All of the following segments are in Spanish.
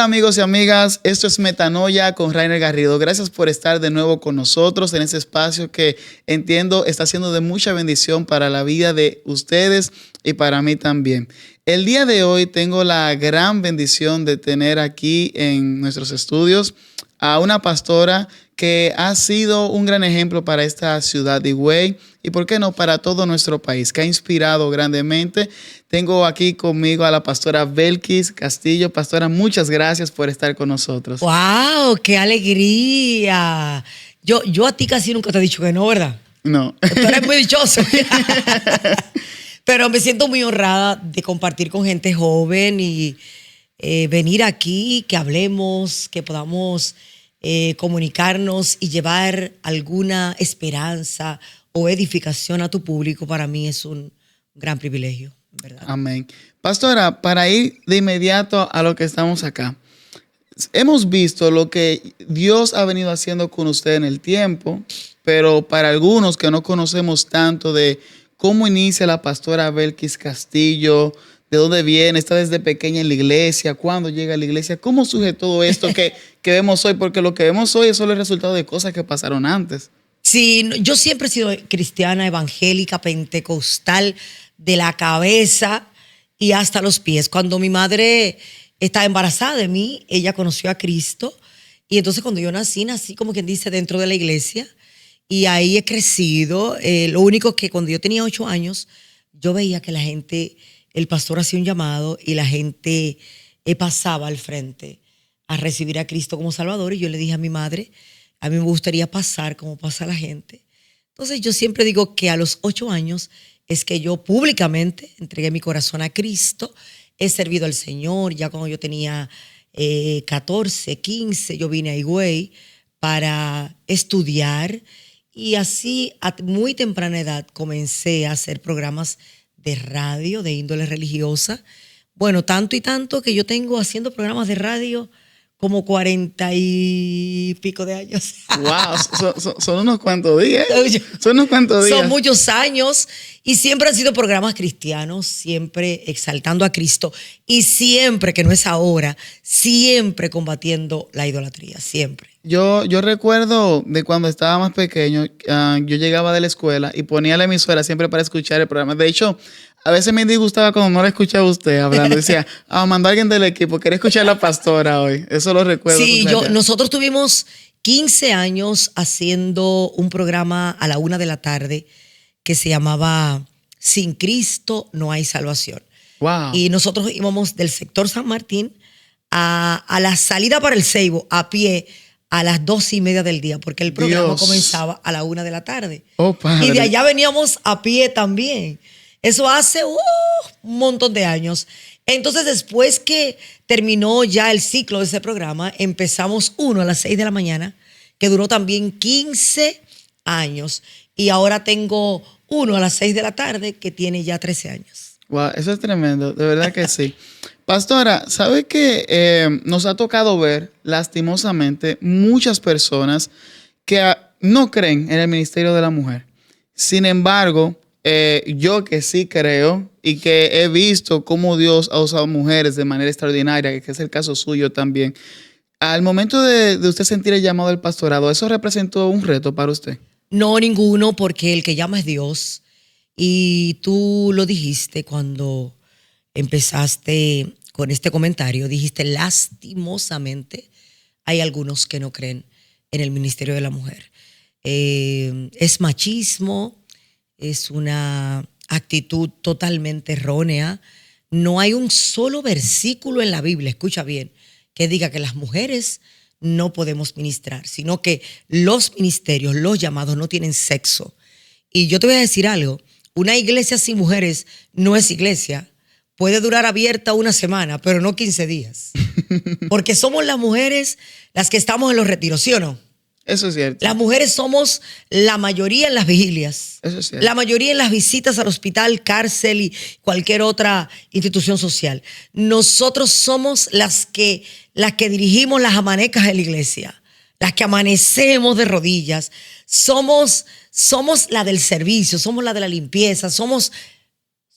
Hola amigos y amigas, esto es Metanoia con Rainer Garrido. Gracias por estar de nuevo con nosotros en este espacio que entiendo está siendo de mucha bendición para la vida de ustedes y para mí también. El día de hoy tengo la gran bendición de tener aquí en nuestros estudios a una pastora que ha sido un gran ejemplo para esta ciudad de Higüey y, por qué no, para todo nuestro país, que ha inspirado grandemente. Tengo aquí conmigo a la pastora Belkis Castillo. Pastora, muchas gracias por estar con nosotros. ¡Wow! ¡Qué alegría! Yo a ti casi nunca te he dicho que no, ¿verdad? No. Tú eres muy dichoso. Pero me siento muy honrada de compartir con gente joven y venir aquí, que hablemos, que podamos comunicarnos y llevar alguna esperanza o edificación a tu público. Para mí es un gran privilegio, ¿verdad? Amén. Pastora, para ir de inmediato a lo que estamos acá. Hemos visto lo que Dios ha venido haciendo con usted en el tiempo, pero para algunos que no conocemos tanto de cómo inicia la pastora Belkis Castillo, de dónde viene, está desde pequeña en la iglesia, cuándo llega a la iglesia, cómo surge todo esto que vemos hoy, porque lo que vemos hoy es solo el resultado de cosas que pasaron antes. Sí, yo siempre he sido cristiana, evangélica, pentecostal, de la cabeza y hasta los pies. Cuando mi madre estaba embarazada de mí, ella conoció a Cristo. Y entonces cuando yo nací como quien dice, dentro de la iglesia. Y ahí he crecido. Lo único que cuando yo tenía 8 años, yo veía que la gente, el pastor hacía un llamado y la gente pasaba al frente a recibir a Cristo como Salvador. Y yo le dije a mi madre, a mí me gustaría pasar como pasa la gente. Entonces yo siempre digo que a los 8 años es que yo públicamente entregué mi corazón a Cristo. He servido al Señor. Ya cuando yo tenía 14, 15, yo vine a Higüey para estudiar. Y así a muy temprana edad comencé a hacer programas de radio de índole religiosa. Bueno, tanto y tanto que yo tengo haciendo programas de radio como 40 y pico de años. Wow, son unos cuantos días. Son unos cuantos días. Son muchos años y siempre han sido programas cristianos, siempre exaltando a Cristo y siempre, que no es ahora, siempre combatiendo la idolatría, siempre. Yo recuerdo de cuando estaba más pequeño, yo llegaba de la escuela y ponía la emisora siempre para escuchar el programa. De hecho, a veces me disgustaba cuando no la escuchaba usted hablando. Decía, mandó a alguien del equipo, quería escuchar a la pastora hoy. Eso lo recuerdo. Sí, nosotros tuvimos 15 años haciendo un programa a la 1 de la tarde que se llamaba Sin Cristo no hay salvación. Wow. Y nosotros íbamos del sector San Martín a la salida para el Ceibo a pie a las 2:30 del día, porque el programa comenzaba a la 1 de la tarde. Oh, padre. Y de allá veníamos a pie también. Eso hace un montón de años. Entonces, después que terminó ya el ciclo de ese programa, empezamos uno a las 6 de la mañana, que duró también 15 años. Y ahora tengo uno a las 6 de la tarde, que tiene ya 13 años. Wow, eso es tremendo, de verdad que sí. Pastora, ¿sabe que nos ha tocado ver, lastimosamente, muchas personas que no creen en el ministerio de la mujer? Sin embargo, yo que sí creo y que he visto cómo Dios ha usado mujeres de manera extraordinaria, que es el caso suyo también, al momento de usted sentir el llamado del pastorado, ¿eso representó un reto para usted? No, ninguno, porque el que llama es Dios. Y tú lo dijiste cuando empezaste con este comentario, dijiste, lastimosamente hay algunos que no creen en el ministerio de la mujer. Es machismo, es una actitud totalmente errónea. No hay un solo versículo en la Biblia, escucha bien, que diga que las mujeres no podemos ministrar, sino que los ministerios, los llamados no tienen sexo. Y yo te voy a decir algo, una iglesia sin mujeres no es iglesia. Puede durar abierta una semana, pero no 15 días. Porque somos las mujeres las que estamos en los retiros, ¿sí o no? Eso es cierto. Las mujeres somos la mayoría en las vigilias. Eso es cierto. La mayoría en las visitas al hospital, cárcel y cualquier otra institución social. Nosotros somos las que dirigimos las amanecas de la iglesia, las que amanecemos de rodillas. Somos la del servicio, somos la de la limpieza, somos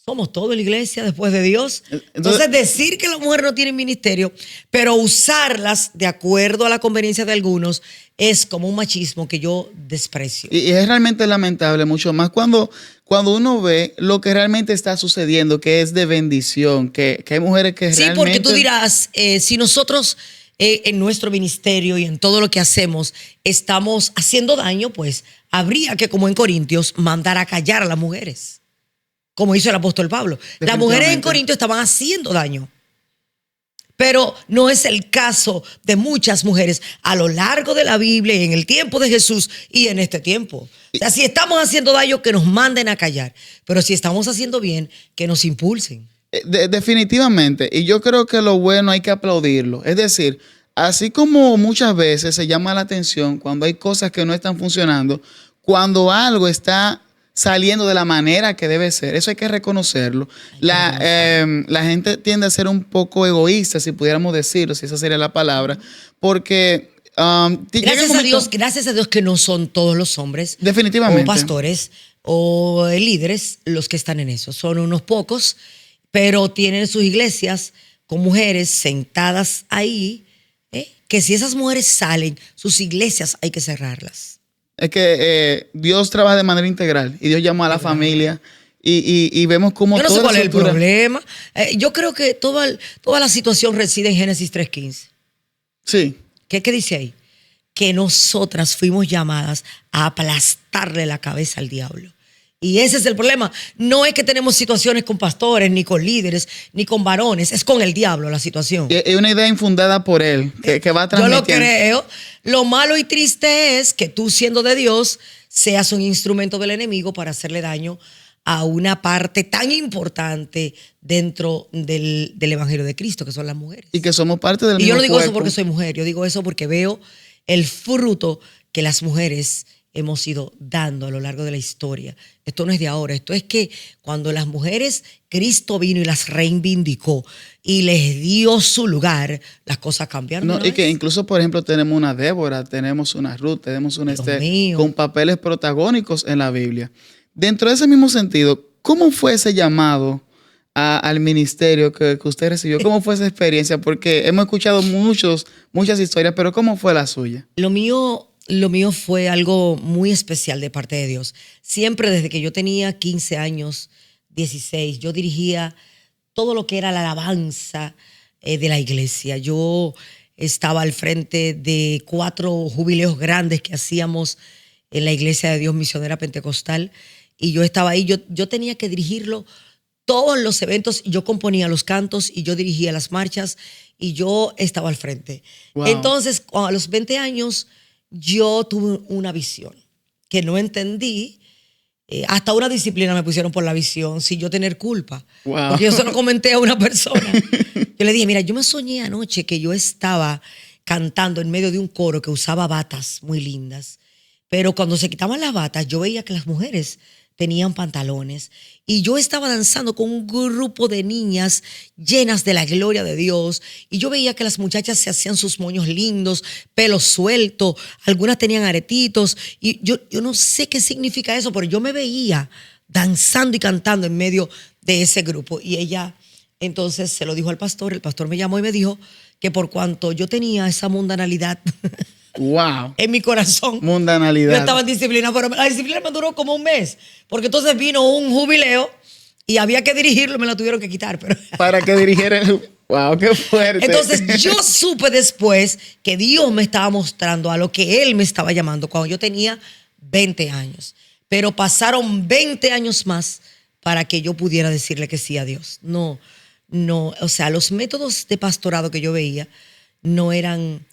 Somos todo en la iglesia después de Dios. Entonces, decir que las mujeres no tienen ministerio, pero usarlas de acuerdo a la conveniencia de algunos, es como un machismo que yo desprecio. Y es realmente lamentable, mucho más cuando uno ve lo que realmente está sucediendo, que es de bendición, que hay mujeres que realmente... Sí, porque tú dirás, si nosotros en nuestro ministerio y en todo lo que hacemos estamos haciendo daño, pues habría que, como en Corintios, mandar a callar a las mujeres. Como hizo el apóstol Pablo. Las mujeres en Corinto estaban haciendo daño. Pero no es el caso de muchas mujeres a lo largo de la Biblia y en el tiempo de Jesús y en este tiempo. O sea, si estamos haciendo daño, que nos manden a callar. Pero si estamos haciendo bien, que nos impulsen. Definitivamente. Y yo creo que lo bueno hay que aplaudirlo. Es decir, así como muchas veces se llama la atención cuando hay cosas que no están funcionando, cuando algo está saliendo de la manera que debe ser. Eso hay que reconocerlo. La gente tiende a ser un poco egoísta, si pudiéramos decirlo, si esa sería la palabra, porque... gracias a Dios que no son todos los hombres definitivamente, o pastores o líderes los que están en eso. Son unos pocos, pero tienen sus iglesias con mujeres sentadas ahí, que si esas mujeres salen, sus iglesias hay que cerrarlas. Es que Dios trabaja de manera integral y Dios llama a la familia y vemos cómo... Yo no sé cuál es el problema. Yo creo que toda la situación reside en Génesis 3:15. Sí. ¿Qué dice ahí? Que nosotras fuimos llamadas a aplastarle la cabeza al diablo. Y ese es el problema. No es que tenemos situaciones con pastores, ni con líderes, ni con varones. Es con el diablo la situación. Es una idea infundada por él, que va a transmitir. Yo lo creo. Lo malo y triste es que tú, siendo de Dios, seas un instrumento del enemigo para hacerle daño a una parte tan importante dentro del Evangelio de Cristo, que son las mujeres. Y que somos parte del mismo Y yo no digo cuerpo. eso porque soy mujer. Yo digo eso porque veo el fruto que las mujeres hemos ido dando a lo largo de la historia. Esto no es de ahora, esto es que cuando las mujeres, Cristo vino y las reivindicó y les dio su lugar, las cosas cambiaron. No, y que incluso, por ejemplo, tenemos una Débora, tenemos una Ruth, tenemos una Esther, con papeles protagónicos en la Biblia. Dentro de ese mismo sentido, ¿cómo fue ese llamado al ministerio que usted recibió? ¿Cómo fue esa experiencia? Porque hemos escuchado muchas historias, pero ¿cómo fue la suya? Lo mío fue algo muy especial de parte de Dios. Siempre desde que yo tenía 15 años, 16, yo dirigía todo lo que era la alabanza de la iglesia. Yo estaba al frente de 4 jubileos grandes que hacíamos en la Iglesia de Dios Misionera Pentecostal y yo estaba ahí. Yo tenía que dirigirlo todos los eventos. Yo componía los cantos y yo dirigía las marchas y yo estaba al frente. Wow. Entonces, a los 20 años... yo tuve una visión que no entendí. Hasta una disciplina me pusieron por la visión, sin yo tener culpa. Wow. Porque yo se lo comenté a una persona. Yo le dije, mira, yo me soñé anoche que yo estaba cantando en medio de un coro que usaba batas muy lindas. Pero cuando se quitaban las batas, yo veía que las mujeres tenían pantalones y yo estaba danzando con un grupo de niñas llenas de la gloria de Dios y yo veía que las muchachas se hacían sus moños lindos, pelo suelto, algunas tenían aretitos y yo no sé qué significa eso, pero yo me veía danzando y cantando en medio de ese grupo y ella entonces se lo dijo al pastor. El pastor me llamó y me dijo que por cuanto yo tenía esa mundanalidad wow. en mi corazón. Mundanalidad. Yo estaba en disciplina, pero la disciplina me duró como un mes. Porque entonces vino un jubileo y había que dirigirlo y me lo tuvieron que quitar. Pero para que dirigiera el... Wow, qué fuerte. Entonces yo supe después que Dios me estaba mostrando a lo que Él me estaba llamando cuando yo tenía 20 años. Pero pasaron 20 años más para que yo pudiera decirle que sí a Dios. No, o sea, los métodos de pastorado que yo veía no eran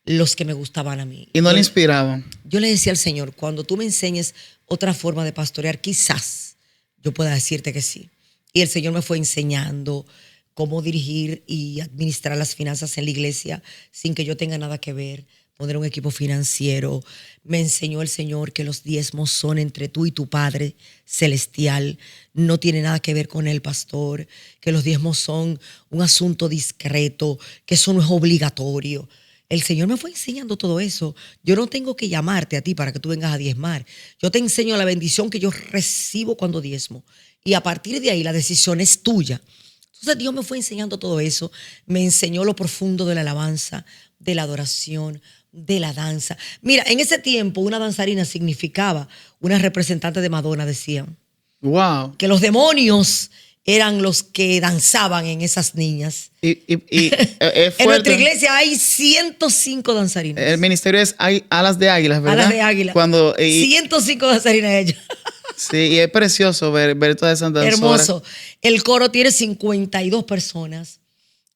los que me gustaban a mí. ¿Y no le inspiraban? Yo le decía al Señor, cuando tú me enseñes otra forma de pastorear, quizás yo pueda decirte que sí. Y el Señor me fue enseñando cómo dirigir y administrar las finanzas en la iglesia sin que yo tenga nada que ver, poner un equipo financiero. Me enseñó el Señor que los diezmos son entre tú y tu Padre celestial. No tiene nada que ver con el pastor, que los diezmos son un asunto discreto, que eso no es obligatorio. el Señor me fue enseñando todo eso. Yo no tengo que llamarte a ti para que tú vengas a diezmar. Yo te enseño la bendición que yo recibo cuando diezmo. Y a partir de ahí la decisión es tuya. Entonces Dios me fue enseñando todo eso. Me enseñó lo profundo de la alabanza, de la adoración, de la danza. Mira, en ese tiempo una danzarina significaba una representante de Madonna, decían. Wow. Que los demonios eran los que danzaban en esas niñas. Es En nuestra fuerte. iglesia hay 105 danzarinas. El ministerio es Alas de Águilas, ¿verdad? Alas de águila. Cuando, 105 danzarinas ellas. sí, y es precioso ver todas esas danzoras. Hermoso. El coro tiene 52 personas.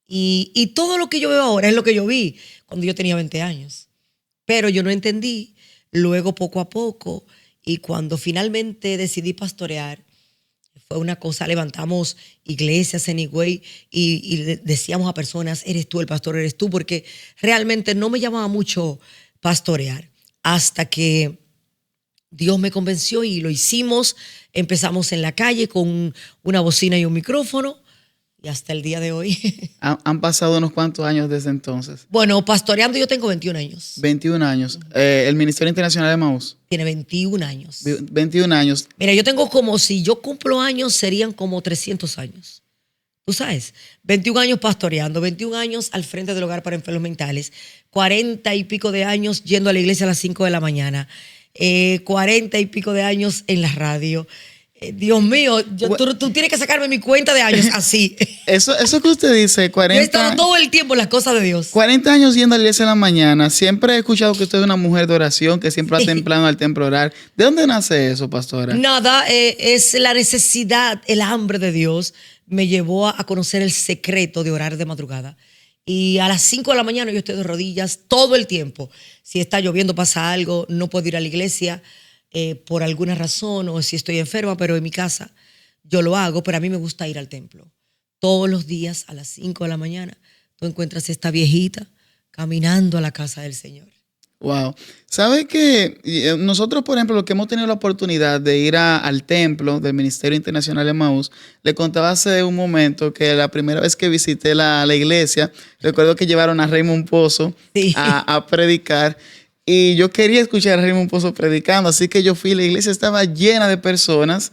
Y todo lo que yo veo ahora es lo que yo vi cuando yo tenía 20 años. Pero yo no entendí. Luego, poco a poco, y cuando finalmente decidí pastorear, fue una cosa, levantamos iglesias en Higüey y decíamos a personas, eres tú el pastor, eres tú, porque realmente no me llamaba mucho pastorear. Hasta que Dios me convenció y lo hicimos. Empezamos en la calle con una bocina y un micrófono y hasta el día de hoy. Han pasado unos cuantos años desde entonces. Bueno, pastoreando yo tengo 21 años. 21 años. El Ministerio Internacional de Maús. Tiene 21 años. 21 años. Mira, yo tengo como, si yo cumplo años, serían como 300 años. Tú sabes, 21 años pastoreando, 21 años al frente del hogar para enfermos mentales, 40 y pico de años yendo a la iglesia a las 5 de la mañana, 40 y pico de años en la radio. Dios mío, tú tienes que sacarme mi cuenta de años así. Eso que usted dice, 40... Yo he estado todo el tiempo en las cosas de Dios. 40 años yendo a la iglesia en la mañana. Siempre he escuchado que usted es una mujer de oración, que siempre va temprano al templo a orar. ¿De dónde nace eso, pastora? Nada, es la necesidad, el hambre de Dios me llevó a conocer el secreto de orar de madrugada. Y a las 5 de la mañana yo estoy de rodillas todo el tiempo. Si está lloviendo, pasa algo, no puedo ir a la iglesia por alguna razón o si estoy enferma, pero en mi casa yo lo hago, pero a mí me gusta ir al templo. Todos los días a las 5 de la mañana tú encuentras esta viejita caminando a la casa del Señor. Wow. ¿Sabe que nosotros, por ejemplo, los que hemos tenido la oportunidad de ir al templo del Ministerio Internacional de Maús, le contaba hace un momento que la primera vez que visité la iglesia, recuerdo que llevaron a Raymond Pozo Sí. a predicar y yo quería escuchar a Raymond Pozo predicando, así que yo fui, la iglesia estaba llena de personas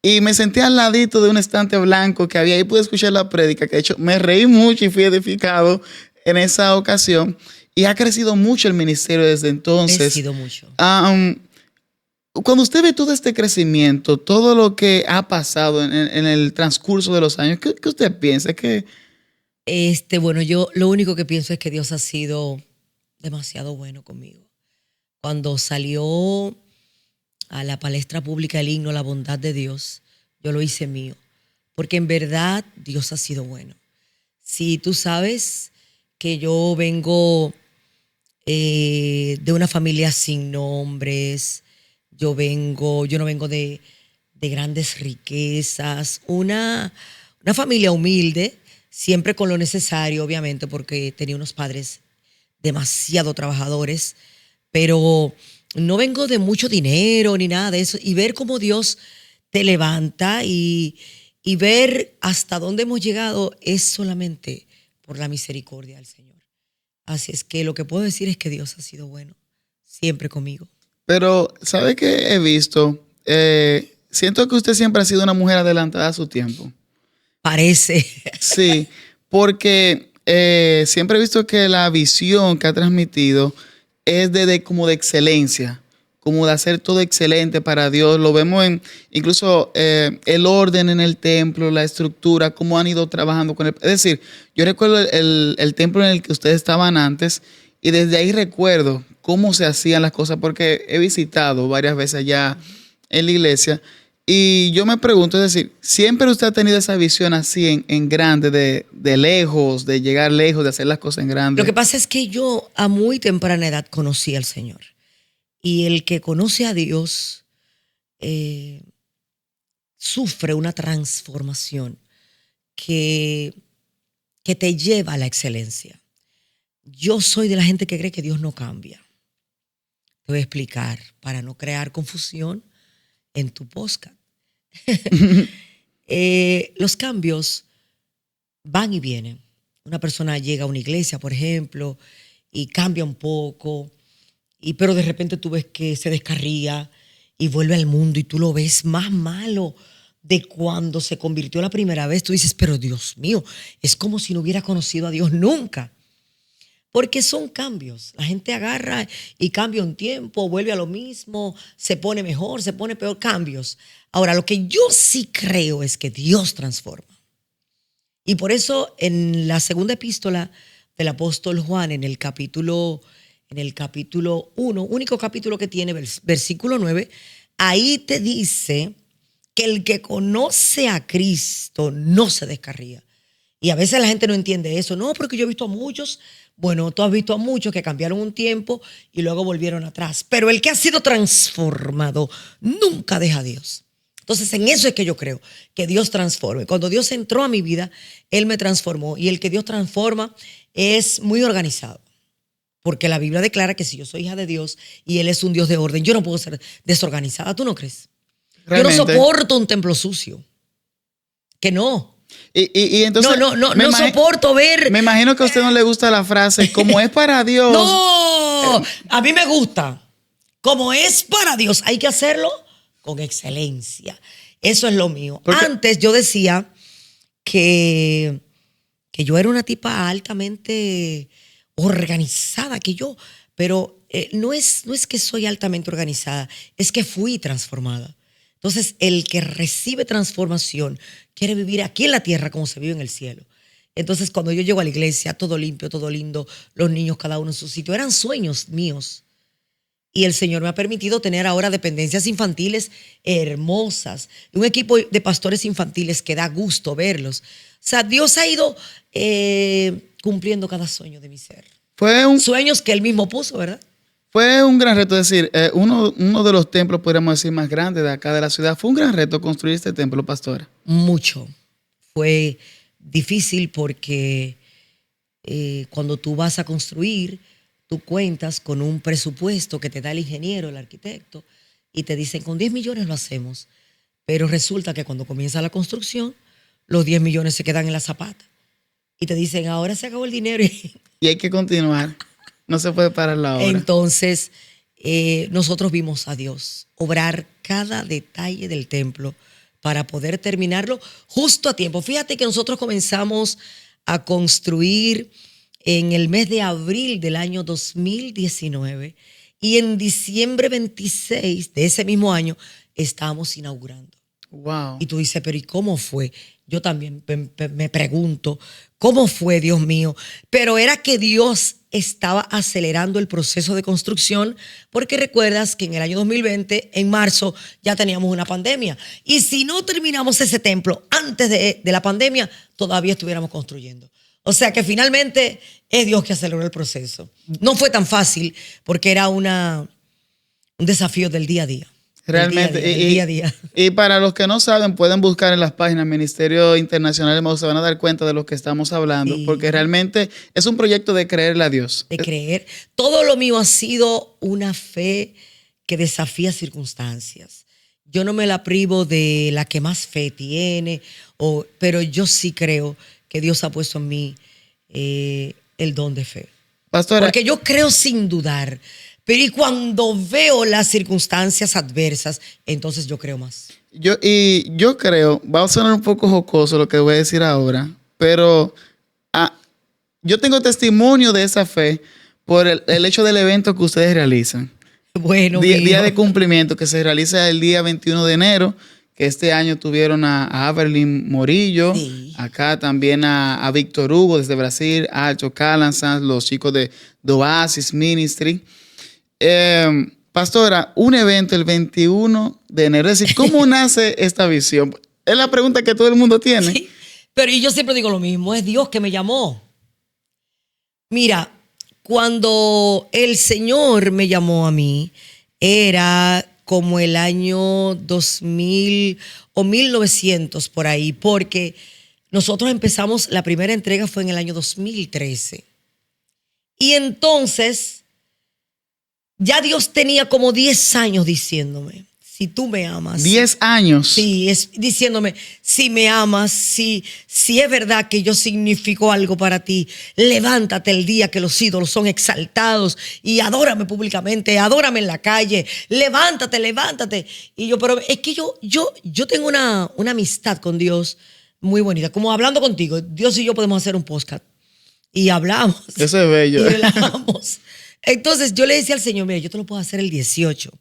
y me senté al ladito de un estante blanco que había y pude escuchar la prédica, que de hecho me reí mucho y fui edificado en esa ocasión. Y ha crecido mucho el ministerio desde entonces. Ha crecido mucho. Cuando usted ve todo este crecimiento, todo lo que ha pasado en el transcurso de los años, ¿qué usted piensa? Bueno, yo lo único que pienso es que Dios ha sido demasiado bueno conmigo. Cuando salió a la palestra pública el himno La bondad de Dios, yo lo hice mío. Porque en verdad Dios ha sido bueno. Si tú sabes que yo vengo de una familia sin nombres, yo no vengo de grandes riquezas, una familia humilde, siempre con lo necesario, obviamente, porque tenía unos padres demasiado trabajadores, pero no vengo de mucho dinero ni nada de eso, y ver cómo Dios te levanta y ver hasta dónde hemos llegado es solamente por la misericordia del Señor. Así es que lo que puedo decir es que Dios ha sido bueno, siempre conmigo. Pero, ¿sabe qué he visto? Siento que usted siempre ha sido una mujer adelantada a su tiempo. Parece. Sí, porque siempre he visto que la visión que ha transmitido es como de excelencia, como de hacer todo excelente para Dios. Lo vemos incluso el orden en el templo, la estructura, cómo han ido trabajando con él. Es decir, yo recuerdo el templo en el que ustedes estaban antes y desde ahí recuerdo cómo se hacían las cosas porque he visitado varias veces allá en la iglesia y yo me pregunto, es decir, ¿siempre usted ha tenido esa visión así en grande, de lejos, de llegar lejos, de hacer las cosas en grande? Lo que pasa es que yo a muy temprana edad conocí al Señor. Y el que conoce a Dios sufre una transformación que te lleva a la excelencia. Yo soy de la gente que cree que Dios no cambia. Te voy a explicar para no crear confusión en tu podcast. Los cambios van y vienen. Una persona llega a una iglesia, por ejemplo, y cambia un poco, pero de repente tú ves que se descarría y vuelve al mundo y tú lo ves más malo de cuando se convirtió la primera vez. Tú dices, pero Dios mío, es como si no hubiera conocido a Dios nunca. Porque son cambios. La gente agarra y cambia un tiempo, vuelve a lo mismo, se pone mejor, se pone peor, cambios. Ahora, lo que yo sí creo es que Dios transforma. Y por eso en la segunda epístola del apóstol Juan, en el capítulo 1, único capítulo que tiene, versículo 9, ahí te dice que el que conoce a Cristo no se descarría. Y a veces la gente no entiende eso. No, porque yo he visto a muchos. Bueno, tú has visto a muchos que cambiaron un tiempo y luego volvieron atrás. Pero el que ha sido transformado nunca deja a Dios. Entonces, en eso es que yo creo, que Dios transforma. Cuando Dios entró a mi vida, Él me transformó. Y el que Dios transforma es muy organizado. Porque la Biblia declara que si yo soy hija de Dios y Él es un Dios de orden, yo no puedo ser desorganizada. ¿Tú no crees? Realmente. Yo no soporto un templo sucio. Que no. Y entonces No soporto ver. Me imagino que a usted no le gusta la frase, como es para Dios. No, a mí me gusta. Como es para Dios, hay que hacerlo con excelencia. Eso es lo mío. Antes yo decía que yo era una tipa altamente organizada, pero no es que soy altamente organizada, es que fui transformada. Entonces, el que recibe transformación quiere vivir aquí en la tierra como se vive en el cielo. Entonces, cuando yo llego a la iglesia, todo limpio, todo lindo, los niños cada uno en su sitio, eran sueños míos. Y el Señor me ha permitido tener ahora dependencias infantiles hermosas, un equipo de pastores infantiles que da gusto verlos. O sea, Dios ha ido cumpliendo cada sueño de mi ser. Sueños que Él mismo puso, ¿verdad? Fue un gran reto, es decir, uno de los templos, podríamos decir, más grandes de acá de la ciudad. Fue un gran reto construir este templo, pastora. Mucho. Fue difícil porque cuando tú vas a construir, tú cuentas con un presupuesto que te da el ingeniero, el arquitecto, y te dicen, con 10 millones lo hacemos. Pero resulta que cuando comienza la construcción, los 10 millones se quedan en la zapata. Y te dicen, ahora se acabó el dinero. Y hay que continuar. No se puede parar la obra. Entonces, nosotros vimos a Dios obrar cada detalle del templo para poder terminarlo justo a tiempo. Fíjate que nosotros comenzamos a construir en el mes de abril del año 2019 y en diciembre 26 de ese mismo año estábamos inaugurando. Wow. Y tú dices, pero ¿y cómo fue? Yo también me pregunto, ¿cómo fue, Dios mío? Pero era que Dios estaba acelerando el proceso de construcción, porque recuerdas que en el año 2020, en marzo, ya teníamos una pandemia. Y si no terminamos ese templo antes de la pandemia, todavía estuviéramos construyendo. O sea que finalmente es Dios que aceleró el proceso. No fue tan fácil porque era un desafío del día a día. Realmente, día a día. Y para los que no saben, pueden buscar en las páginas Ministerio Internacional de Maús, se van a dar cuenta de lo que estamos hablando, sí. Porque realmente es un proyecto de creerle a Dios. De creer. Todo lo mío ha sido una fe que desafía circunstancias. Yo no me la privo de la que más fe tiene, pero yo sí creo que Dios ha puesto en mí el don de fe. Pastora, porque yo creo sin dudar. Pero y cuando veo las circunstancias adversas, entonces yo creo más. Yo creo, va a sonar un poco jocoso lo que voy a decir ahora, pero yo tengo testimonio de esa fe por el hecho del evento que ustedes realizan. Bueno, día de cumplimiento que se realiza el día 21 de enero, que este año tuvieron a Averlyn Morillo, sí. Acá también a Víctor Hugo desde Brasil, a Alto Calanzas, los chicos de Oasis Ministry. Pastora, un evento el 21 de enero, es decir, ¿cómo nace esta visión? Es la pregunta que todo el mundo tiene. Sí, pero yo siempre digo lo mismo, es Dios que me llamó. Mira, cuando el Señor me llamó a mí, era como el año 2000 o 1900 por ahí, porque nosotros empezamos, la primera entrega fue en el año 2013. Y entonces ya Dios tenía como 10 años diciéndome, si tú me amas. 10 años. Sí, es diciéndome, si me amas, si es verdad que yo significo algo para ti, levántate el día que los ídolos son exaltados y adórame públicamente, adórame en la calle, levántate, levántate. Y yo, pero es que yo tengo una amistad con Dios muy bonita. Como hablando contigo, Dios y yo podemos hacer un podcast y hablamos. Eso es bello. Y relajamos. Entonces yo le decía al Señor, mira, yo te lo puedo hacer el 18.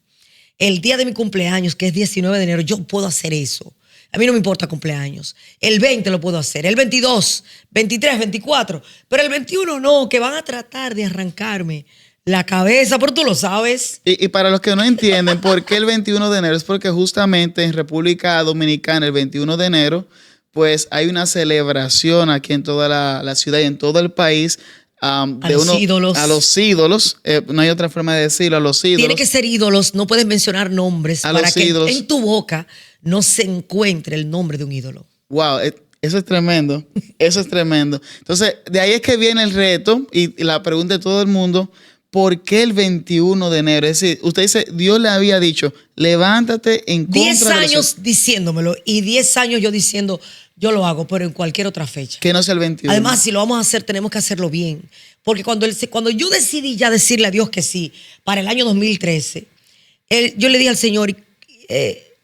El día de mi cumpleaños, que es 19 de enero, yo puedo hacer eso. A mí no me importa cumpleaños. El 20 lo puedo hacer, el 22, 23, 24. Pero el 21 no, que van a tratar de arrancarme la cabeza, pero tú lo sabes. Y para los que no entienden, ¿por qué el 21 de enero? Es porque justamente en República Dominicana, el 21 de enero, pues hay una celebración aquí en toda la ciudad y en todo el país. Ídolos. A los ídolos, no hay otra forma de decirlo, a los ídolos. Tiene que ser ídolos, no puedes mencionar nombres A para los que ídolos. en tu boca no se encuentre el nombre de un ídolo. Wow, eso es tremendo. Eso es tremendo. Entonces, de ahí es que viene el reto y la pregunta de todo el mundo: ¿por qué el 21 de enero? Es decir, usted dice, Dios le había dicho, levántate en contra 10 de los años diciéndomelo y 10 años yo diciendo, yo lo hago, pero en cualquier otra fecha. que no sea el 21. Además, si lo vamos a hacer, tenemos que hacerlo bien. Porque cuando yo decidí ya decirle a Dios que sí, para el año 2013, yo le dije al Señor,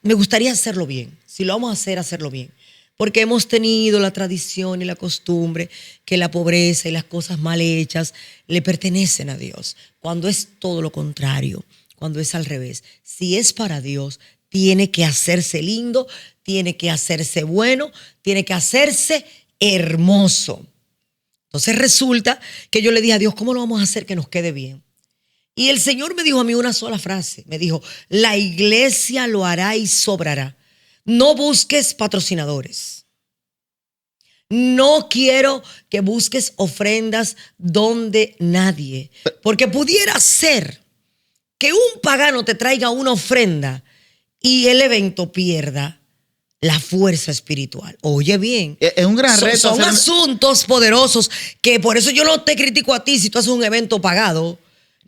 me gustaría hacerlo bien. Si lo vamos a hacer, hacerlo bien. Porque hemos tenido la tradición y la costumbre que la pobreza y las cosas mal hechas le pertenecen a Dios. Cuando es todo lo contrario, cuando es al revés. Si es para Dios, tiene que hacerse lindo, tiene que hacerse bueno, tiene que hacerse hermoso. Entonces resulta que yo le dije a Dios, ¿cómo lo vamos a hacer que nos quede bien? Y el Señor me dijo a mí una sola frase. Me dijo, la iglesia lo hará y sobrará. No busques patrocinadores. No quiero que busques ofrendas donde nadie. Porque pudiera ser que un pagano te traiga una ofrenda y el evento pierda la fuerza espiritual. Oye bien. Es un gran reto. Son asuntos poderosos que por eso yo no te critico a ti si tú haces un evento pagado,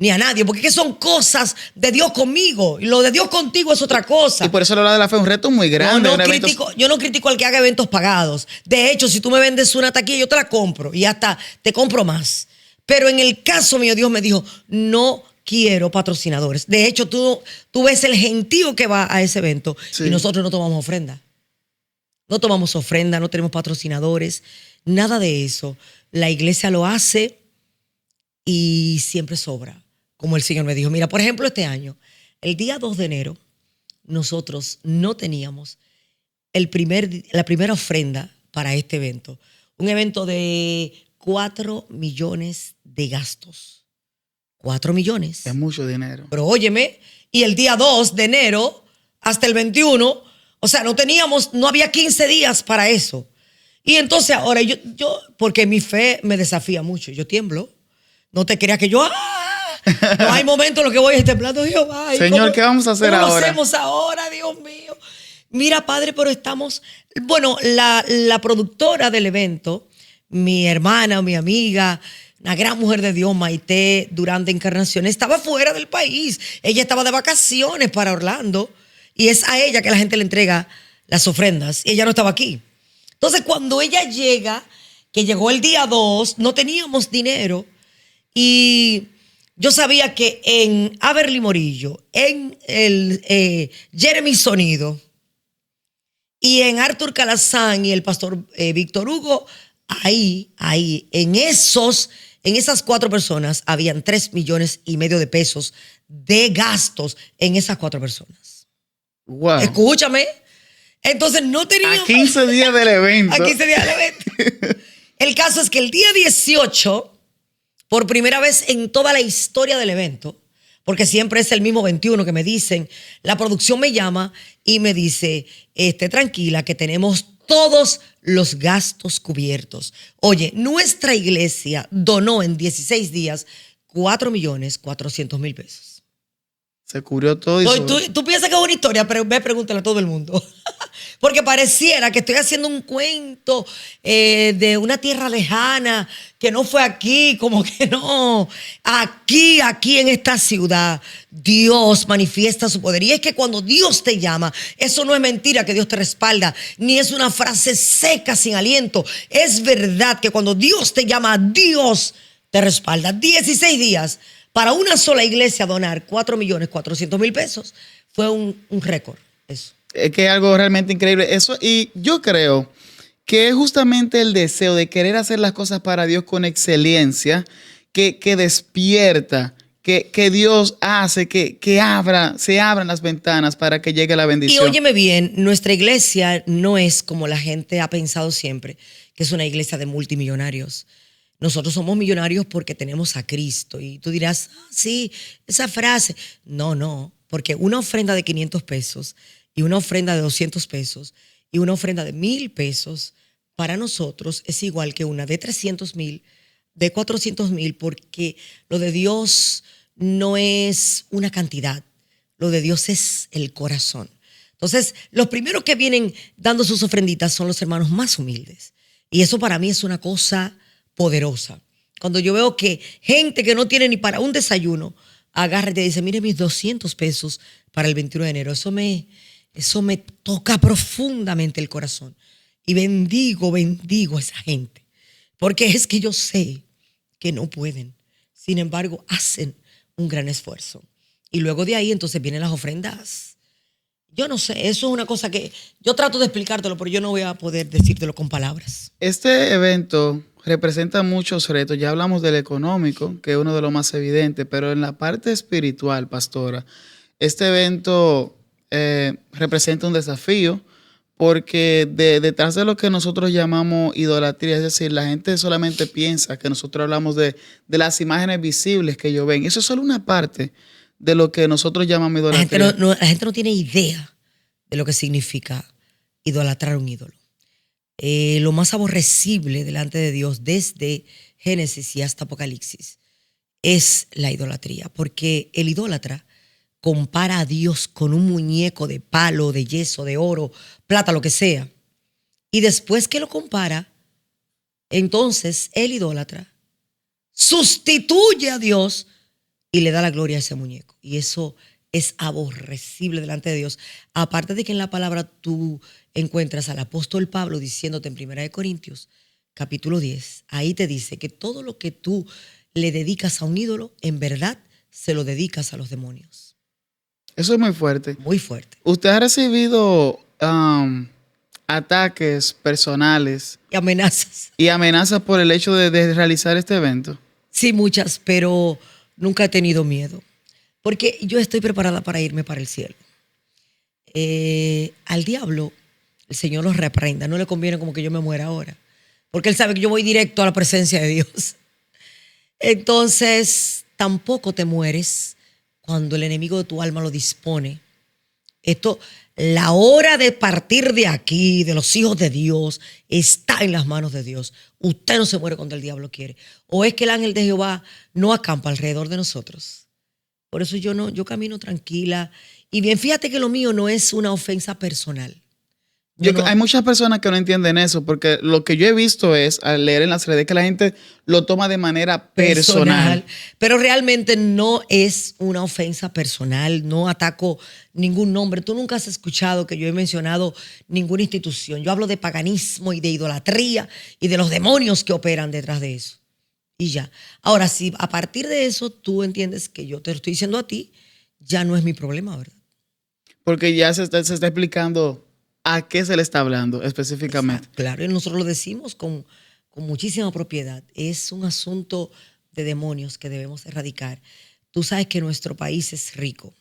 ni a nadie, porque es que son cosas de Dios conmigo y lo de Dios contigo es otra cosa. Y por eso la hora de la fe es un reto muy grande. Yo no critico al que haga eventos pagados. De hecho, si tú me vendes una taquilla, yo te la compro y hasta te compro más. Pero en el caso mío, Dios me dijo, no quiero patrocinadores. De hecho, tú ves el gentío que va a ese evento sí. Y nosotros no tomamos ofrenda. No tomamos ofrenda, no tenemos patrocinadores, nada de eso. La iglesia lo hace y siempre sobra. Como el Señor me dijo, mira, por ejemplo, este año, el día 2 de enero, nosotros no teníamos la primera ofrenda para este evento. Un evento de 4 millones de gastos. 4 millones. Es mucho dinero. Pero óyeme, y el día 2 de enero hasta el 21, o sea, no había 15 días para eso. Y entonces ahora yo porque mi fe me desafía mucho, yo tiemblo. No te creas que yo, no hay momentos en los que voy temblando, Jehová. Señor, ¿qué vamos a hacer ahora? ¿Cómo lo hacemos ahora, Dios mío? Mira, Padre, pero la productora del evento, mi hermana, mi amiga, una gran mujer de Dios, Maite Durán de Encarnación, estaba fuera del país. Ella estaba de vacaciones para Orlando y es a ella que la gente le entrega las ofrendas. Y ella no estaba aquí. Entonces, cuando ella llega, que llegó el día 2, no teníamos dinero. Y yo sabía que en Averly Morillo, en el Jeremy Sonido y en Arthur Calazán y el pastor Víctor Hugo, ahí, en esas 4 personas, habían 3,5 millones de pesos de gastos en esas 4 personas. Wow. Escúchame. Entonces no teníamos... A 15 días del evento. A 15 días del evento. El caso es que el día 18... por primera vez en toda la historia del evento, porque siempre es el mismo 21 que me dicen, la producción me llama y me dice, esté tranquila que tenemos todos los gastos cubiertos. Oye, nuestra iglesia donó en 16 días 4,400,000 pesos. Se cubrió todo. Tú piensas que es una historia, pero ve, pregúntale a todo el mundo. Porque pareciera que estoy haciendo un cuento de una tierra lejana, que no fue aquí, como que no. Aquí en esta ciudad, Dios manifiesta su poder. Y es que cuando Dios te llama, eso no es mentira que Dios te respalda, ni es una frase seca sin aliento. Es verdad que cuando Dios te llama, Dios te respalda. 16 días para una sola iglesia donar 4.400.000 pesos. Fue un récord, eso. Es que es algo realmente increíble. Eso, y yo creo que es justamente el deseo de querer hacer las cosas para Dios con excelencia que despierta, que Dios hace que se abran las ventanas para que llegue la Y bendición. óyeme bien, nuestra iglesia no es como la gente ha pensado siempre, que es una iglesia de multimillonarios. Nosotros somos millonarios porque tenemos a Cristo. Y tú dirás, sí, esa frase. No, porque una ofrenda de 500 pesos y una ofrenda de 200 pesos y una ofrenda de 1,000 pesos para nosotros es igual que una de 300,000, de 400,000, porque lo de Dios no es una cantidad, lo de Dios es el corazón. Entonces, los primeros que vienen dando sus ofrenditas son los hermanos más humildes. Y eso para mí es una cosa poderosa. Cuando yo veo que gente que no tiene ni para un desayuno agarra y te dice, mire mis 200 pesos para el 21 de enero, eso me toca profundamente el corazón. Y bendigo a esa gente. Porque es que yo sé que no pueden. Sin embargo, hacen un gran esfuerzo. Y luego de ahí entonces vienen las ofrendas. Yo no sé, eso es una cosa que yo trato de explicártelo, pero yo no voy a poder decírtelo con palabras. Este evento representa muchos retos. Ya hablamos del económico, que es uno de los más evidentes, pero en la parte espiritual, pastora, este evento representa un desafío porque detrás de lo que nosotros llamamos idolatría, es decir, la gente solamente piensa que nosotros hablamos de las imágenes visibles que ellos ven. Eso es solo una parte de lo que nosotros llamamos idolatría. La gente no tiene idea de lo que significa idolatrar un ídolo. Lo más aborrecible delante de Dios desde Génesis y hasta Apocalipsis es la idolatría, porque el idólatra compara a Dios con un muñeco de palo, de yeso, de oro, plata, lo que sea. Y después que lo compara, entonces el idólatra sustituye a Dios y le da la gloria a ese muñeco. Y eso es aborrecible delante de Dios. Aparte de que en la palabra tú encuentras al apóstol Pablo diciéndote en 1 Corintios, capítulo 10, ahí te dice que todo lo que tú le dedicas a un ídolo, en verdad se lo dedicas a los demonios. Eso es muy fuerte. Muy fuerte. ¿Usted ha recibido ataques personales Y amenazas. y amenazas por el hecho de realizar este evento? Sí, muchas, pero nunca he tenido miedo. Porque yo estoy preparada para irme para el cielo. Al diablo, el Señor los reprenda. No le conviene como que yo me muera ahora. Porque Él sabe que yo voy directo a la presencia de Dios. Entonces, tampoco te mueres cuando el enemigo de tu alma lo dispone. La hora de partir de aquí, de los hijos de Dios, está en las manos de Dios. Usted no se muere cuando el diablo quiere. O es que el ángel de Jehová no acampa alrededor de nosotros. Por eso yo camino tranquila. Y bien, fíjate que lo mío no es una ofensa personal. Hay muchas personas que no entienden eso, porque lo que yo he visto es, al leer en las redes, que la gente lo toma de manera personal. Pero realmente no es una ofensa personal, no ataco ningún nombre. Tú nunca has escuchado que yo he mencionado ninguna institución. Yo hablo de paganismo y de idolatría y de los demonios que operan detrás de eso. Y ya. Ahora, si a partir de eso tú entiendes que yo te lo estoy diciendo a ti, ya no es mi problema, ¿verdad? Porque ya se está explicando a qué se le está hablando específicamente. Exacto, claro, y nosotros lo decimos con muchísima propiedad. Es un asunto de demonios que debemos erradicar. Tú sabes que nuestro país es rico,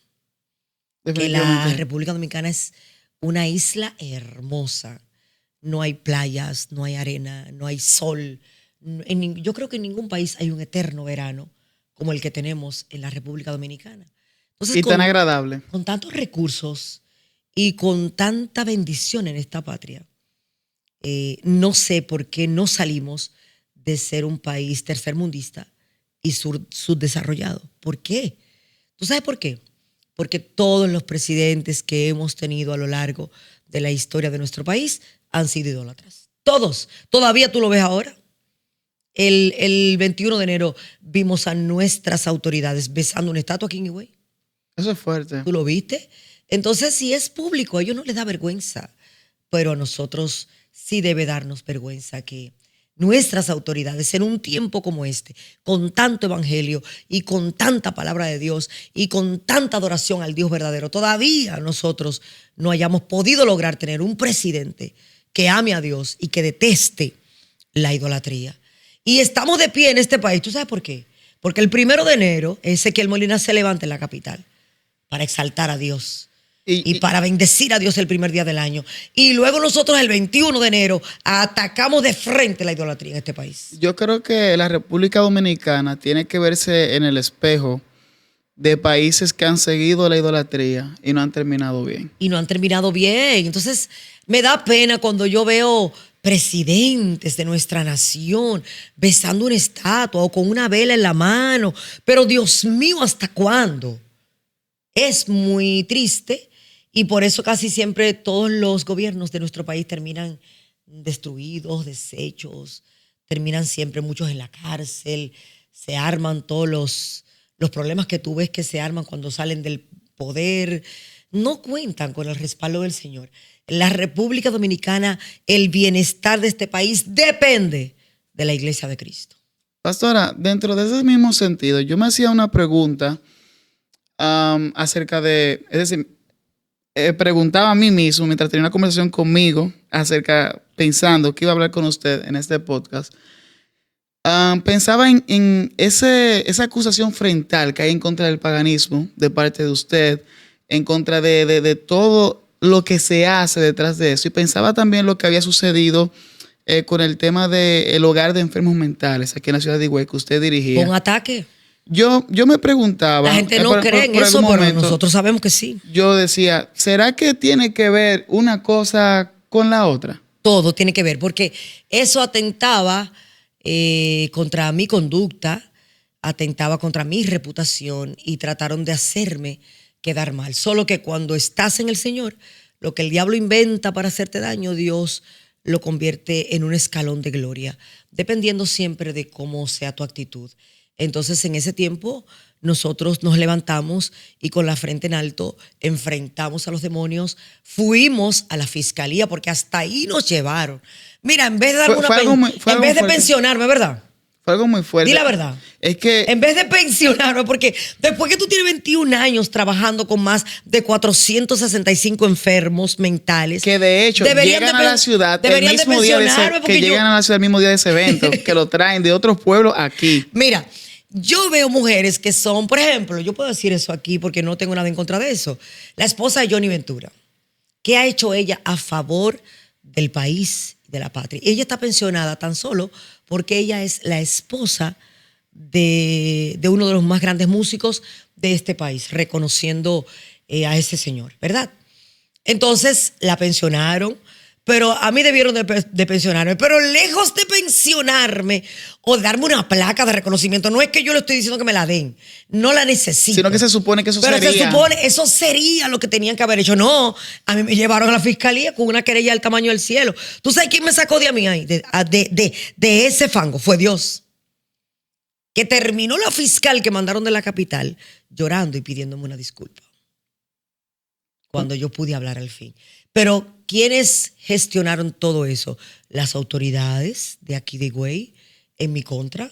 que la República Dominicana es una isla hermosa. No hay playas, no hay arena, no hay sol. Yo creo que en ningún país hay un eterno verano como el que tenemos en la República Dominicana. Entonces, y tan agradable. Con tantos recursos y con tanta bendición en esta patria, no sé por qué no salimos de ser un país tercermundista y subdesarrollado. ¿Por qué? ¿Tú sabes por qué? Porque todos los presidentes que hemos tenido a lo largo de la historia de nuestro país han sido idólatras. Todos. Todavía tú lo ves ahora. El 21 de enero vimos a nuestras autoridades besando una estatua aquí en Higüey. Eso es fuerte. ¿Tú lo viste? Entonces, si es público, a ellos no les da vergüenza. Pero a nosotros sí debe darnos vergüenza que nuestras autoridades en un tiempo como este, con tanto evangelio y con tanta palabra de Dios y con tanta adoración al Dios verdadero, todavía nosotros no hayamos podido lograr tener un presidente que ame a Dios y que deteste la idolatría. Y estamos de pie en este país. ¿Tú sabes por qué? Porque el 1 de enero Ezequiel Molina se levanta en la capital para exaltar a Dios. Y para bendecir a Dios el primer día del año. Y luego nosotros el 21 de enero atacamos de frente la idolatría en este país. Yo creo que la República Dominicana tiene que verse en el espejo de países que han seguido la idolatría y no han terminado bien. Y no han terminado bien. Entonces me da pena cuando yo veo presidentes de nuestra nación besando una estatua o con una vela en la mano. Pero Dios mío, ¿hasta cuándo? Es muy triste. Y por eso casi siempre todos los gobiernos de nuestro país terminan destruidos, deshechos, terminan siempre muchos en la cárcel, se arman todos los problemas que tú ves que se arman cuando salen del poder. No cuentan con el respaldo del Señor. La República Dominicana, el bienestar de este país depende de la Iglesia de Cristo. Pastora, dentro de ese mismo sentido, yo me hacía una pregunta acerca de, es decir, preguntaba a mí mismo mientras tenía una conversación conmigo pensando que iba a hablar con usted en este podcast. Pensaba en esa acusación frontal que hay en contra del paganismo de parte de usted, en contra de todo lo que se hace detrás de eso. Y pensaba también lo que había sucedido con el tema del hogar de enfermos mentales aquí en la ciudad de Higüey que usted dirigía. ¿Con ataque? Yo me preguntaba. La gente no cree en eso, pero nosotros sabemos que sí. Yo decía, ¿será que tiene que ver una cosa con la otra? Todo tiene que ver, porque eso atentaba contra mi conducta, atentaba contra mi reputación y trataron de hacerme quedar mal. Solo que cuando estás en el Señor, lo que el diablo inventa para hacerte daño, Dios lo convierte en un escalón de gloria, dependiendo siempre de cómo sea tu actitud. Entonces, en ese tiempo, nosotros nos levantamos y con la frente en alto enfrentamos a los demonios, fuimos a la fiscalía porque hasta ahí nos llevaron. Mira, en vez de darme de pensionarme, ¿verdad? Fue algo muy fuerte. Di la verdad. Es que en vez de pensionarme, porque después que tú tienes 21 años trabajando con más de 465 enfermos mentales, que de hecho llegan a la ciudad el mismo día el mismo día de ese evento, que lo traen de otros pueblos aquí. Mira, yo veo mujeres que son, por ejemplo, yo puedo decir eso aquí porque no tengo nada en contra de eso. La esposa de Johnny Ventura. ¿Qué ha hecho ella a favor del país, de la patria? Ella está pensionada tan solo porque ella es la esposa de uno de los más grandes músicos de este país, reconociendo a ese señor, ¿verdad? Entonces la pensionaron, pero a mí debieron de pensionarme, pero lejos de pensionarme o de darme una placa de reconocimiento, no es que yo le estoy diciendo que me la den, no la necesito. Sino que se supone que eso pero sería. Pero se supone, eso sería lo que tenían que haber hecho. No, a mí me llevaron a la fiscalía con una querella del tamaño del cielo. ¿Tú sabes quién me sacó de a mí ahí? De ese fango, fue Dios. Que terminó la fiscal que mandaron de la capital llorando y pidiéndome una disculpa. Cuando yo pude hablar al fin. Pero ¿quiénes gestionaron todo eso? Las autoridades de aquí de Higüey en mi contra.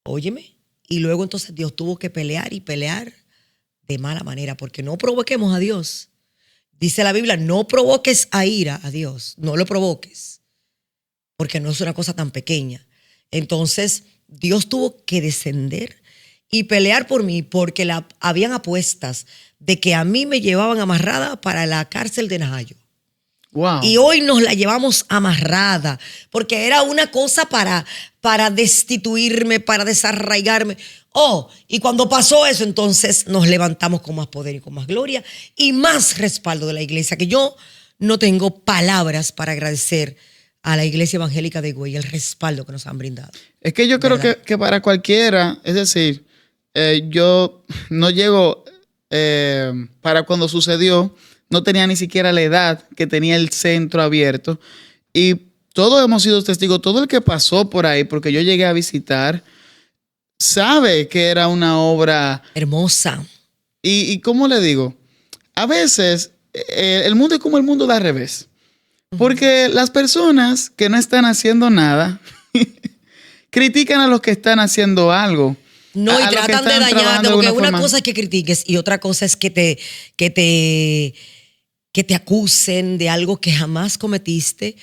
Óyeme. Y luego entonces Dios tuvo que pelear y pelear de mala manera porque no provoquemos a Dios. Dice la Biblia, no provoques a ira a Dios. No lo provoques. Porque no es una cosa tan pequeña. Entonces Dios tuvo que descender y pelear por mí porque habían apuestas de que a mí me llevaban amarrada para la cárcel de Najayo. Wow. Y hoy nos la llevamos amarrada porque era una cosa para destituirme, para desarraigarme. Y cuando pasó eso, entonces nos levantamos con más poder y con más gloria y más respaldo de la iglesia, que yo no tengo palabras para agradecer a la iglesia evangélica de Higüey el respaldo que nos han brindado. Es que yo creo que para cualquiera, es decir, yo no llego para cuando sucedió, no tenía ni siquiera la edad que tenía el centro abierto. Y todos hemos sido testigos, todo el que pasó por ahí, porque yo llegué a visitar, sabe que era una obra hermosa. Y ¿cómo le digo? A veces el mundo es como el mundo de al revés. Porque las personas que no están haciendo nada critican a los que están haciendo algo. No, y tratan de dañarte, porque una cosa es que critiques y otra cosa es que te acusen de algo que jamás cometiste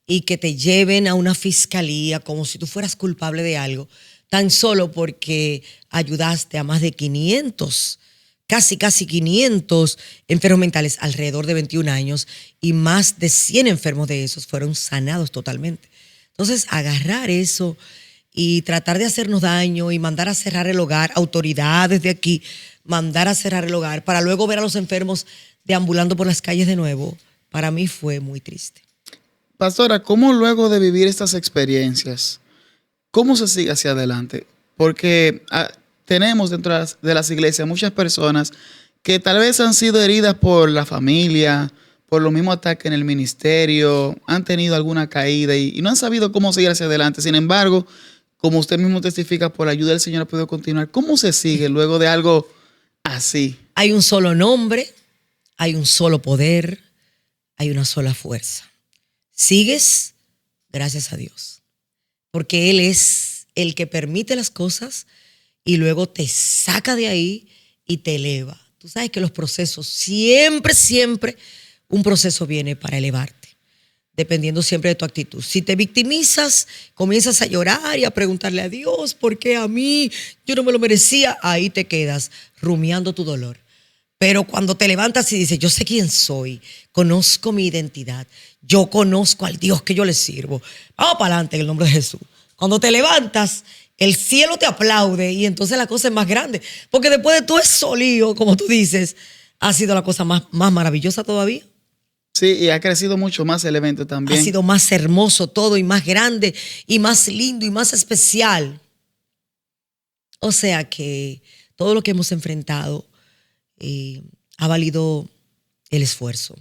y que te lleven a una fiscalía como si tú fueras culpable de algo, tan solo porque ayudaste a más de 500, casi 500 enfermos mentales alrededor de 21 años y más de 100 enfermos de esos fueron sanados totalmente. Entonces, agarrar eso y tratar de hacernos daño y mandar a cerrar el hogar, autoridades de aquí, mandar a cerrar el hogar para luego ver a los enfermos deambulando por las calles de nuevo, para mí fue muy triste. Pastora, ¿cómo luego de vivir estas experiencias, cómo se sigue hacia adelante? Porque tenemos dentro de las iglesias muchas personas que tal vez han sido heridas por la familia, por los mismos ataques en el ministerio, han tenido alguna caída y no han sabido cómo seguir hacia adelante. Sin embargo, como usted mismo testifica, por la ayuda del Señor ha podido continuar. ¿Cómo se sigue luego de algo así? Hay un solo nombre, hay un solo poder, hay una sola fuerza. Sigues gracias a Dios, porque Él es el que permite las cosas y luego te saca de ahí y te eleva. Tú sabes que los procesos, siempre un proceso viene para elevarte, dependiendo siempre de tu actitud. Si te victimizas, comienzas a llorar y a preguntarle a Dios, ¿por qué a mí? Yo no me lo merecía. Ahí te quedas rumiando tu dolor. Pero cuando te levantas y dices, yo sé quién soy, conozco mi identidad, yo conozco al Dios que yo le sirvo. Vamos para adelante en el nombre de Jesús. Cuando te levantas, el cielo te aplaude y entonces la cosa es más grande. Porque después de todo eso lío, como tú dices, ha sido la cosa más maravillosa todavía. Sí, y ha crecido mucho más el evento también. Ha sido más hermoso todo y más grande y más lindo y más especial. O sea que todo lo que hemos enfrentado ha valido el esfuerzo.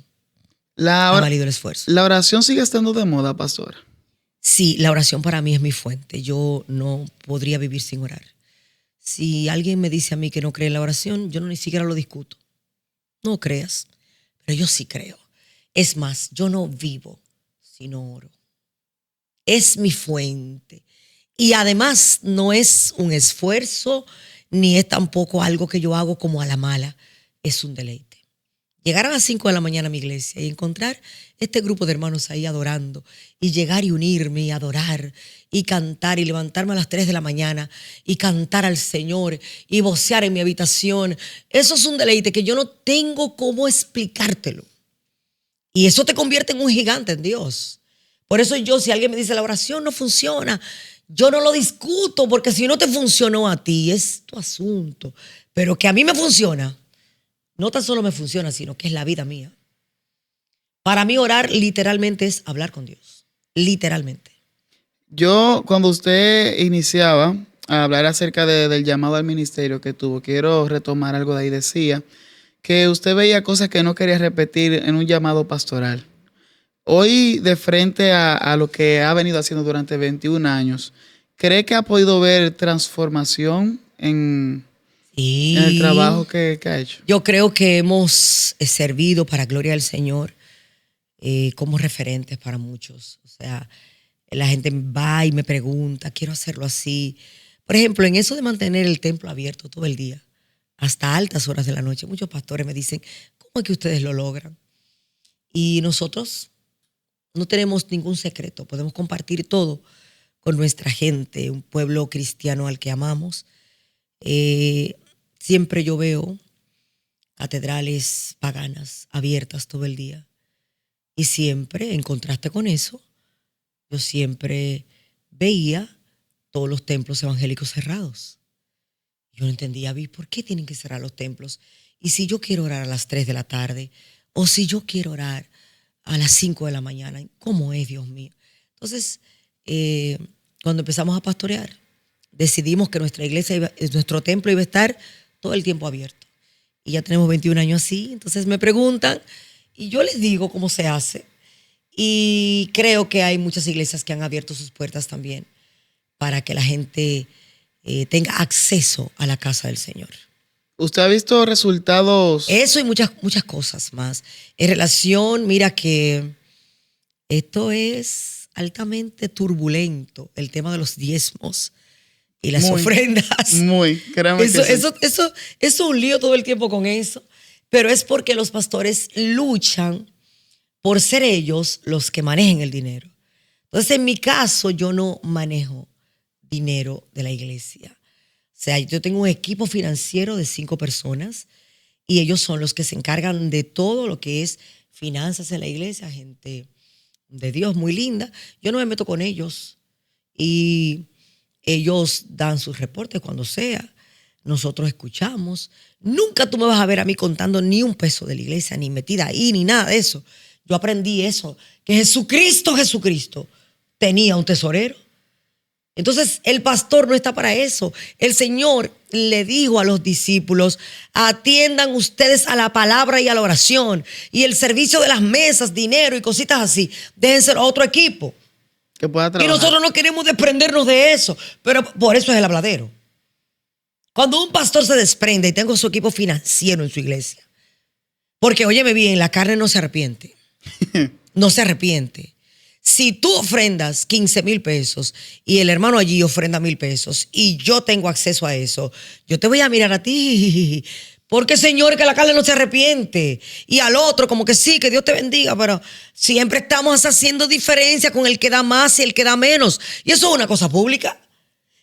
Ha valido el esfuerzo. ¿La oración sigue estando de moda, pastora? Sí, la oración para mí es mi fuente. Yo no podría vivir sin orar. Si alguien me dice a mí que no cree en la oración, yo ni siquiera lo discuto. No creas, pero yo sí creo. Es más, yo no vivo si no oro. Es mi fuente. Y además no es un esfuerzo, ni es tampoco algo que yo hago como a la mala. Es un deleite. Llegar a las 5 de la mañana a mi iglesia y encontrar este grupo de hermanos ahí adorando y llegar y unirme y adorar y cantar y levantarme a las 3 de la mañana y cantar al Señor y vocear en mi habitación. Eso es un deleite que yo no tengo cómo explicártelo. Y eso te convierte en un gigante en Dios. Por eso yo, si alguien me dice la oración no funciona, yo no lo discuto, porque si no te funcionó a ti, es tu asunto. Pero que a mí me funciona, no tan solo me funciona, sino que es la vida mía. Para mí orar literalmente es hablar con Dios. Literalmente. Yo, cuando usted iniciaba a hablar acerca del llamado al ministerio que tuvo, quiero retomar algo de ahí. Decía que usted veía cosas que no quería repetir en un llamado pastoral. Hoy, de frente a lo que ha venido haciendo durante 21 años, ¿cree que ha podido ver transformación en el trabajo que ha hecho? Yo creo que hemos servido para gloria del Señor como referentes para muchos. O sea, la gente va y me pregunta, quiero hacerlo así. Por ejemplo, en eso de mantener el templo abierto todo el día, hasta altas horas de la noche, muchos pastores me dicen, ¿cómo es que ustedes lo logran? Y nosotros no tenemos ningún secreto, podemos compartir todo con nuestra gente, un pueblo cristiano al que amamos. Siempre yo veo catedrales paganas abiertas todo el día. Y siempre, en contraste con eso, yo siempre veía todos los templos evangélicos cerrados. Yo no entendía, ¿por qué tienen que cerrar los templos? Y si yo quiero orar a las 3 de la tarde, o si yo quiero orar a las 5 de la mañana, ¿cómo es, Dios mío? Entonces, cuando empezamos a pastorear, decidimos que nuestra iglesia, nuestro templo iba a estar todo el tiempo abierto. Y ya tenemos 21 años así. Entonces me preguntan, Y yo les digo cómo se hace. Y creo que hay muchas iglesias que han abierto sus puertas también para que la gente tenga acceso a la casa del Señor. ¿Usted ha visto resultados? Eso y muchas cosas más. En relación, mira que esto es altamente turbulento, el tema de los diezmos y las ofrendas. Créame que sí. Eso es un lío todo el tiempo con eso, pero es porque los pastores luchan por ser ellos los que manejen el dinero. Entonces, en mi caso, yo no manejo dinero de la iglesia. O sea, yo tengo un equipo financiero de 5 personas y ellos son los que se encargan de todo lo que es finanzas en la iglesia, gente de Dios muy linda. Yo no me meto con ellos y ellos dan sus reportes cuando sea. Nosotros escuchamos. Nunca tú me vas a ver a mí contando ni un peso de la iglesia, ni metida ahí, ni nada de eso. Yo aprendí eso, que Jesucristo tenía un tesorero. Entonces, el pastor no está para eso. El Señor le dijo a los discípulos, atiendan ustedes a la palabra y a la oración. Y el servicio de las mesas, dinero y cositas así, déjenselo a otro equipo. Que pueda trabajar. Y nosotros no queremos desprendernos de eso. Pero por eso es el habladero. Cuando un pastor se desprende y tengo su equipo financiero en su iglesia, porque óyeme bien, la carne no se arrepiente. No se arrepiente. Si tú ofrendas 15,000 pesos y el hermano allí ofrenda 1,000 pesos y yo tengo acceso a eso, yo te voy a mirar a ti. Porque, Señor, que la carne no se arrepiente. Y al otro, como que sí, que Dios te bendiga, pero siempre estamos haciendo diferencia con el que da más y el que da menos. Y eso es una cosa pública.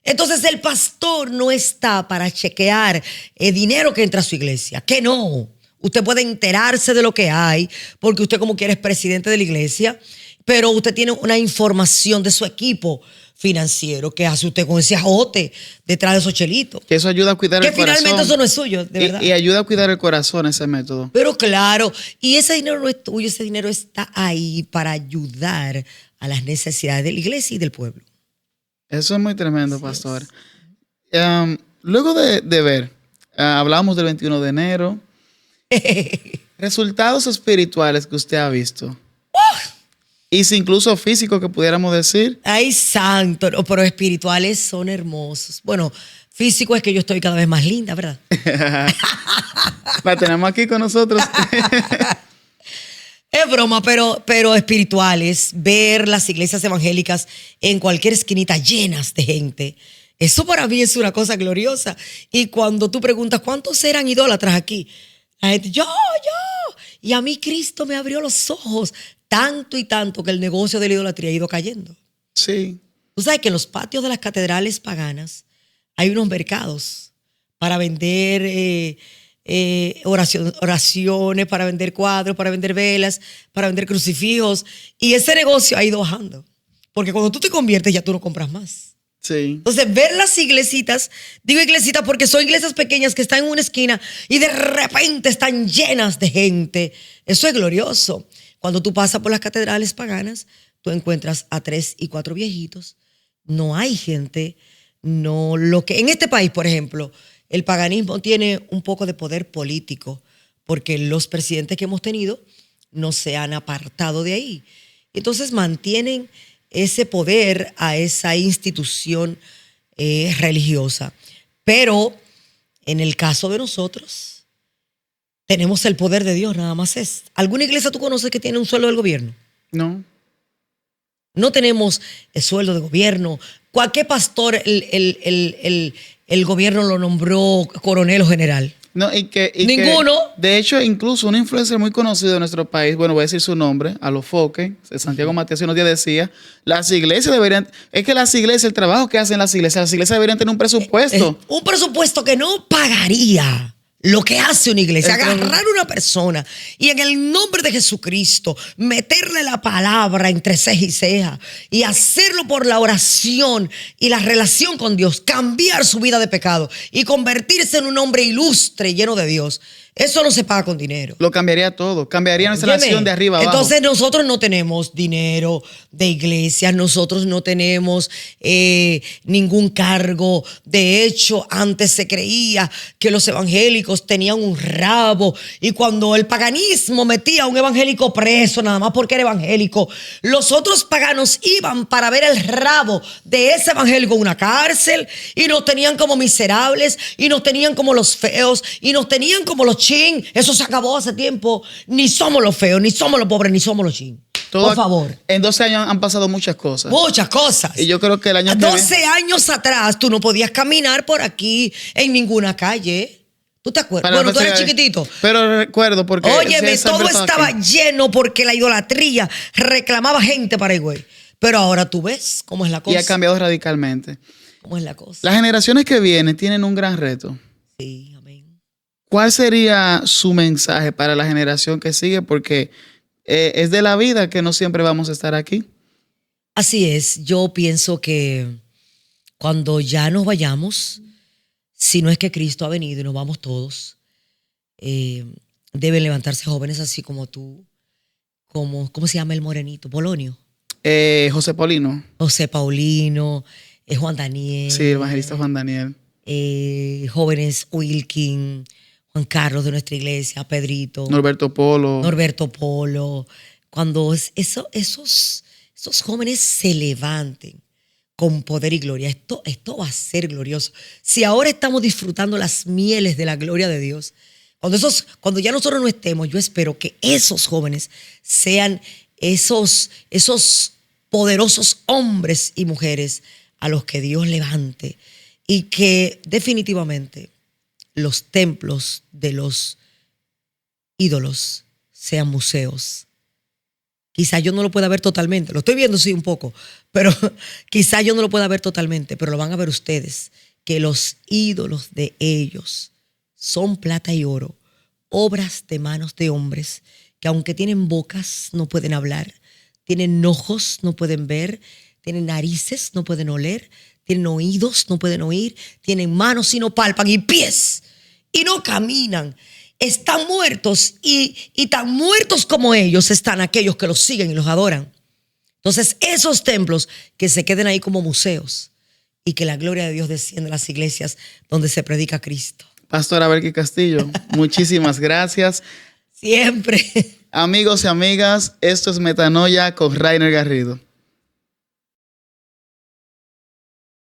Entonces, el pastor no está para chequear el dinero que entra a su iglesia. Que no. Usted puede enterarse de lo que hay, porque usted como quiera es presidente de la iglesia, pero usted tiene una información de su equipo financiero que hace usted con ese ajote detrás de esos chelitos. Que eso ayuda a cuidar el corazón. Que finalmente eso no es suyo, de verdad. Y ayuda a cuidar el corazón ese método. Pero claro, y ese dinero no es tuyo, ese dinero está ahí para ayudar a las necesidades de la iglesia y del pueblo. Eso es muy tremendo, pastor. Luego de ver, hablábamos del 21 de enero, resultados espirituales que usted ha visto. Y si incluso físicos que pudiéramos decir. Ay, santo, pero espirituales son hermosos. Bueno, físico es que yo estoy cada vez más linda, ¿verdad? La tenemos aquí con nosotros. Es broma, pero espirituales, ver las iglesias evangélicas en cualquier esquinita llenas de gente, eso para mí es una cosa gloriosa. Y cuando tú preguntas, ¿cuántos eran idólatras aquí? La gente, yo. Y a mí Cristo me abrió los ojos tanto y tanto que el negocio de la idolatría ha ido cayendo. Sí. Tú sabes que en los patios de las catedrales paganas hay unos mercados para vender oraciones, para vender cuadros, para vender velas, para vender crucifijos. Y ese negocio ha ido bajando. Porque cuando tú te conviertes ya tú no compras más. Sí. Entonces, ver las iglesitas, digo iglesitas porque son iglesias pequeñas que están en una esquina y de repente están llenas de gente. Eso es glorioso. Cuando tú pasas por las catedrales paganas, tú encuentras a 3 y 4 viejitos. No hay gente. No, lo que en este país, por ejemplo, el paganismo tiene un poco de poder político porque los presidentes que hemos tenido no se han apartado de ahí. Entonces mantienen ese poder a esa institución religiosa. Pero en el caso de nosotros, tenemos el poder de Dios, nada más es. ¿Alguna iglesia tú conoces que tiene un sueldo del gobierno? No. No tenemos el sueldo de gobierno. Cualquier pastor, el gobierno lo nombró coronel o general. No, Ninguno. De hecho, incluso un influencer muy conocido de nuestro país, bueno, voy a decir su nombre, Alofoque, Santiago Matías, unos días decía, las iglesias deberían, el trabajo que hacen las iglesias deberían tener un presupuesto. Un presupuesto que no pagaría lo que hace una iglesia, agarrar a una persona y en el nombre de Jesucristo meterle la palabra entre ceja y ceja y hacerlo por la oración y la relación con Dios, cambiar su vida de pecado y convertirse en un hombre ilustre lleno de Dios. Eso no se paga con dinero. Lo cambiaría todo. Cambiaría nuestra Óyeme, nación de arriba abajo. entonces nosotros no tenemos dinero de iglesias, nosotros no tenemos ningún cargo. De hecho, antes se creía que los evangélicos tenían un rabo y cuando el paganismo metía a un evangélico preso nada más porque era evangélico, los otros paganos iban para ver el rabo de ese evangélico en una cárcel y nos tenían como miserables y nos tenían como los feos y nos tenían como los chin. Eso se acabó hace tiempo. Ni somos los feos, ni somos los pobres, ni somos los chin. Por favor. En 12 años han pasado muchas cosas. Muchas cosas. Y yo creo que el año que 12 años atrás tú no podías caminar por aquí en ninguna calle. ¿Tú te acuerdas? Bueno, tú eres chiquitito. Pero recuerdo porque... Óyeme, todo estaba lleno porque la idolatría reclamaba gente para Higüey. Pero ahora tú ves cómo es la cosa. Y ha cambiado radicalmente. ¿Cómo es la cosa? Las generaciones que vienen tienen un gran reto. Sí, amén. ¿Cuál sería su mensaje para la generación que sigue? Porque es de la vida que no siempre vamos a estar aquí. Así es. Yo pienso que cuando ya nos vayamos, si no es que Cristo ha venido y nos vamos todos, deben levantarse jóvenes así como tú, como, ¿cómo se llama el morenito? Polonio. José Paulino. José Paulino, Juan Daniel. Sí, el evangelista Juan Daniel. Jóvenes Wilkin, Juan Carlos de nuestra iglesia, Pedrito. Norberto Polo. Norberto Polo. Cuando esos jóvenes se levanten con poder y gloria, esto va a ser glorioso. Si ahora estamos disfrutando las mieles de la gloria de Dios, cuando ya nosotros no estemos, yo espero que esos jóvenes sean esos poderosos hombres y mujeres a los que Dios levante y que definitivamente los templos de los ídolos sean museos. Quizá yo no lo pueda ver totalmente, lo estoy viendo sí un poco, pero quizá yo no lo pueda ver totalmente, pero lo van a ver ustedes, que los ídolos de ellos son plata y oro, obras de manos de hombres que aunque tienen bocas no pueden hablar, tienen ojos, no pueden ver, tienen narices, no pueden oler, tienen oídos, no pueden oír, tienen manos y no palpan y pies y no caminan. Están muertos y tan muertos como ellos están aquellos que los siguen y los adoran. Entonces esos templos que se queden ahí como museos y que la gloria de Dios descienda a las iglesias donde se predica Cristo. Pastora Belkis Castillo, muchísimas gracias. Siempre. Amigos y amigas, esto es Metanoia con Rainer Garrido.